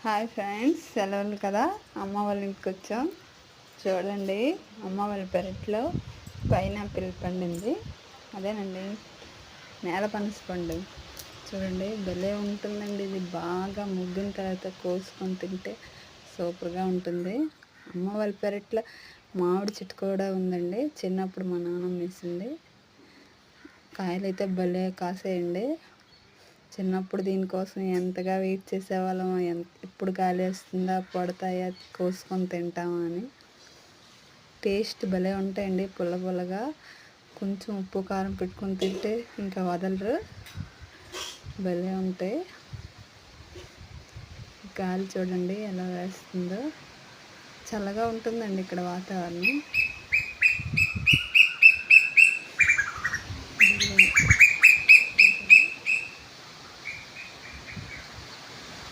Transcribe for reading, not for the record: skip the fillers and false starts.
Hi friends, సెలవులు కదా, అమ్మ వాళ్ళ ఇంటికి వచ్చాం. చూడండి, అమ్మ వాళ్ళ పెరట్లో పైనాపిల్ పండింది. అదేనండి, నేల పనస పండు. చూడండి, భలే ఉంటుందండి. ఇది బాగా ముగ్గిన తర్వాత కోసుకొని తింటే సూపర్గా ఉంటుంది. అమ్మ వాళ్ళ పెరట్లో మామిడి చెట్టు కూడా ఉందండి. చిన్నప్పుడు మా నాన్నమ్మ వేసింది. కాయలు అయితే భలే కాసేయండి. చిన్నప్పుడు దీనికోసం ఎంతగా వెయిట్ చేసేవాళ్ళం. ఎప్పుడు గాలి వేస్తుందా, పడతాయా, కోసుకొని తింటామా అని. టేస్ట్ భలే ఉంటాయండి, పుల్ల పుల్లగా. కొంచెం ఉప్పు కారం పెట్టుకొని తింటే ఇంకా వదలరు, భలే ఉంటాయి. గాలి చూడండి ఎలా వేస్తుందో. చల్లగా ఉంటుందండి ఇక్కడ వాతావరణం.